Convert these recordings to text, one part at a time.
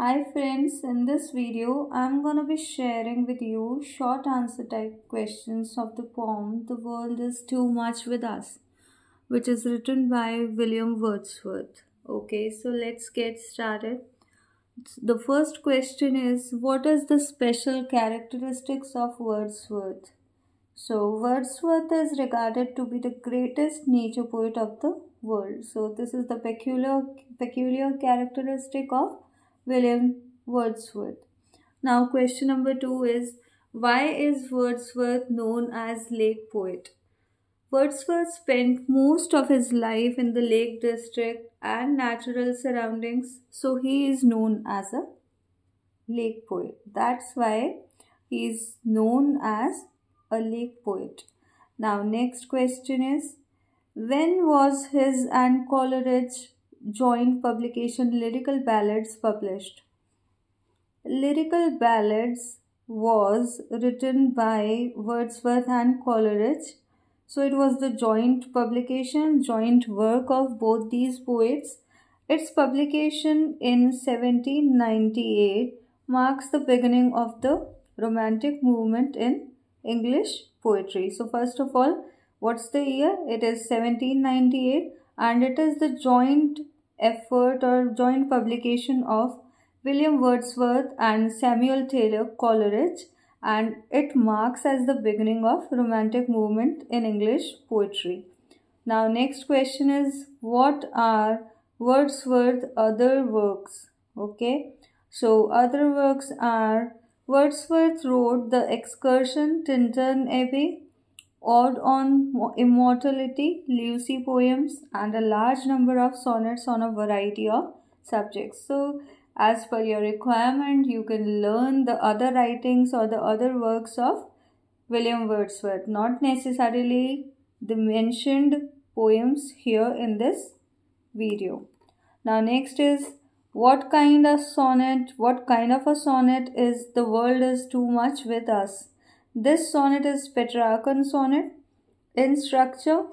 Hi friends, in this video I'm gonna be sharing with you short answer type questions of the poem The World is Too Much with Us, which is written by William Wordsworth. Okay, so let's get started. The first question is, what is the special characteristics of Wordsworth? So Wordsworth is regarded to be the greatest nature poet of the world. So this is the peculiar characteristic of William Wordsworth. Now question number 2 is, why is Wordsworth known as Lake Poet? Wordsworth spent most of his life in the Lake District and natural surroundings, so he is known as a lake poet. That's why he is known as a lake poet. Now, next question is, when was his and Coleridge joint publication Lyrical Ballads published? Lyrical Ballads was written by Wordsworth and Coleridge. So it was the joint publication, joint work of both these poets. Its publication in 1798 marks the beginning of the Romantic movement in English poetry. So first of all, what's the year? It is 1798 and it is the joint effort or joint publication of William Wordsworth and Samuel Taylor Coleridge, and it marks as the beginning of Romantic movement in English poetry. Now next question is, what are Wordsworth's other works? Okay, so other works are, Wordsworth wrote The Excursion, Tintern Abbey, Ode on Immortality, Lucy poems, and a large number of sonnets on a variety of subjects. So as per your requirement, you can learn the other writings or the other works of William Wordsworth, not necessarily the mentioned poems here in this video. Now next is, what kind of a sonnet is The World is Too Much with Us? This sonnet is Petrarchan sonnet. In structure,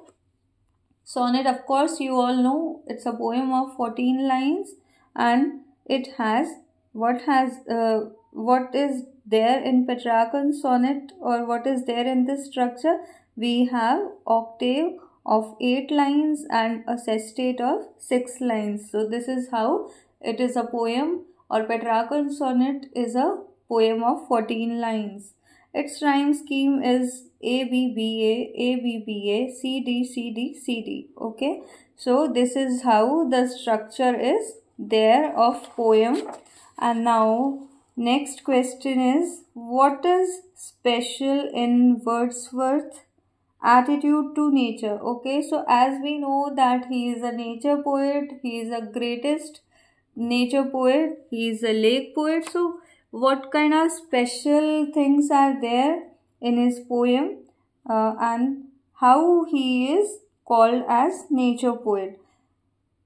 sonnet, of course you all know, it's a poem of 14 lines and it has what is there in Petrarchan sonnet, or what is there in this structure? We have octave of 8 lines and a sestet of 6 lines. So this is how it is a poem, or Petrarchan sonnet is a poem of 14 lines. Its rhyme scheme is ABBA, ABBA, CD, CD, CD. Okay, so this is how the structure is there of poem. And now next question is, what is special in Wordsworth's attitude to nature? Okay, so as we know that he is a nature poet, he is a greatest nature poet, he is a lake poet. So what kind of special things are there in his poem and how he is called as nature poet?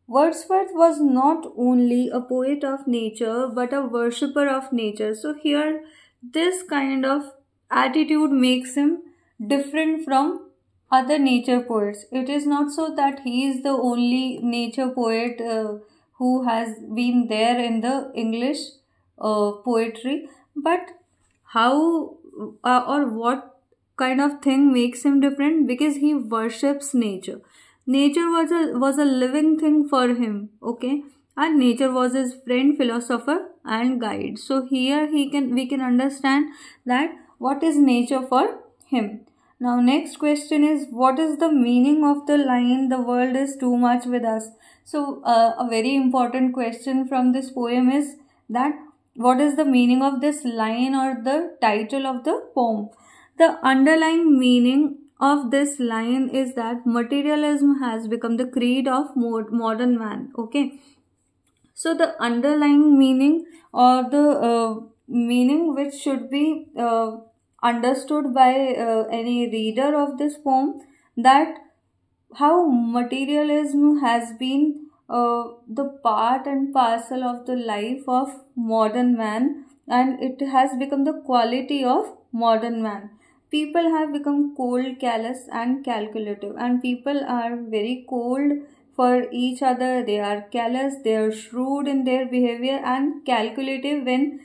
Wordsworth was not only a poet of nature but a worshipper of nature. So here this kind of attitude makes him different from other nature poets. It is not so that he is the only nature poet who has been there in the English poetry, but how or what kind of thing makes him different? Because he worships nature. Nature was a living thing for him, okay, and nature was his friend, philosopher, and guide. So here we can understand that what is nature for him. Now next question is, what is the meaning of the line "The world is too much with us"? So a very important question from this poem is that what is the meaning of this line or the title of the poem? The underlying meaning of this line is that materialism has become the creed of modern man. Okay, so the underlying meaning, or the meaning which should be understood by any reader of this poem, that how materialism has been the part and parcel of the life of modern man, and it has become the quality of modern man. People have become cold, callous and calculative, and people are very cold, for each other, they are callous, they are shrewd in their behavior and calculative when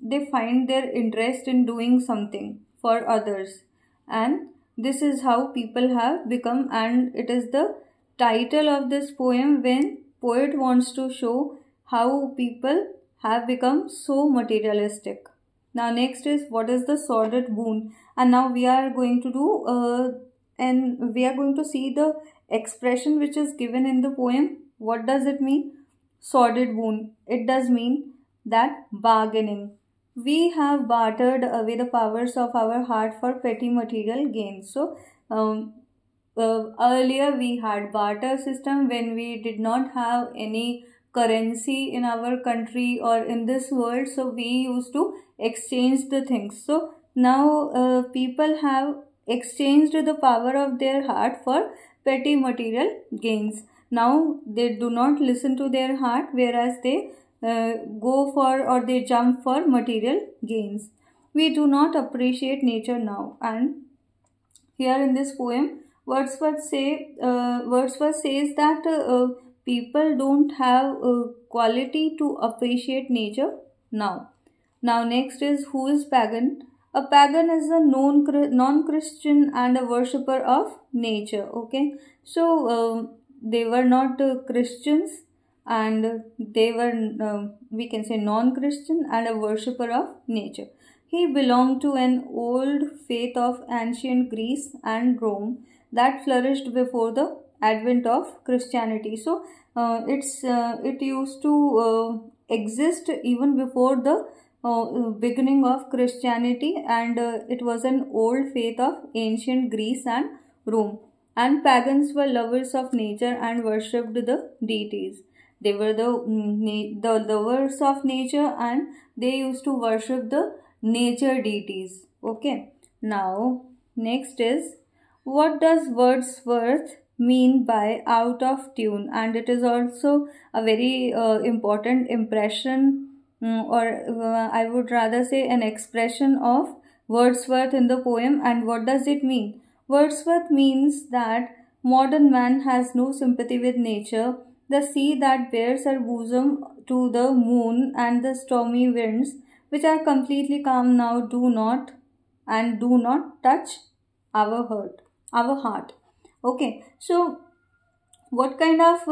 they find their interest in doing something for others. And this is how people have become, and it is the title of this poem when poet wants to show how people have become so materialistic. Now next is what is the sordid boon, and now we are going to do and we are going to see the expression which is given in the poem. What does it mean? Sordid boon. It does mean that bargaining. We have bartered away the powers of our heart for petty material gains. So earlier we had barter system when we did not have any currency in our country or in this world, so we used to exchange the things. So now people have exchanged the power of their heart for petty material gains. Now they do not listen to their heart, whereas they go for or they jump for material gains. We do not appreciate nature now. And here in this poem, Wordsworth says that people don't have quality to appreciate nature now. Now next is who is pagan? A pagan is a non-Christian and a worshipper of nature. Okay, so they were not Christians, and they were we can say non-Christian and a worshipper of nature. He belonged to an old faith of ancient Greece and Rome that flourished before the advent of Christianity. So it used to exist even before the beginning of Christianity, and it was an old faith of ancient Greece and Rome. And pagans were lovers of nature and worshipped the deities. They were the lovers of nature, and they used to worship the nature deities. Okay, now next is what does Wordsworth mean by out of tune? And it is also a very important impression, or I would rather say an expression of Wordsworth in the poem. And what does it mean? Wordsworth means that modern man has no sympathy with nature. The sea that bares her bosom to the moon and the stormy winds, which are completely calm now, do not touch our heart. Okay, so what kind of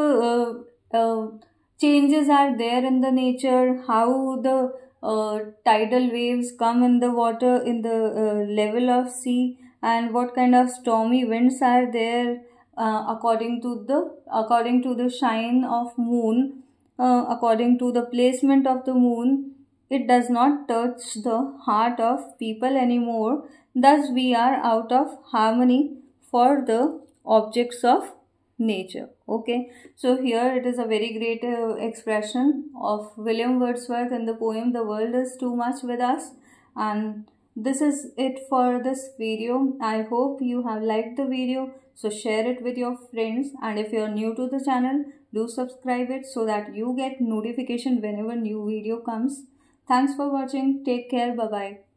changes are there in the nature? How the tidal waves come in the water in the level of sea, and what kind of stormy winds are there according to the shine of moon, according to the placement of the moon. It does not touch the heart of people anymore. Thus we are out of harmony for the objects of nature. Okay, so here it is a very great expression of William Wordsworth in the poem The World is Too Much With Us. And this is it for this video. I hope you have liked the video, so share it with your friends, and if you are new to the channel, do subscribe it so that you get notification whenever new video comes. Thanks for watching. Take care. Bye bye.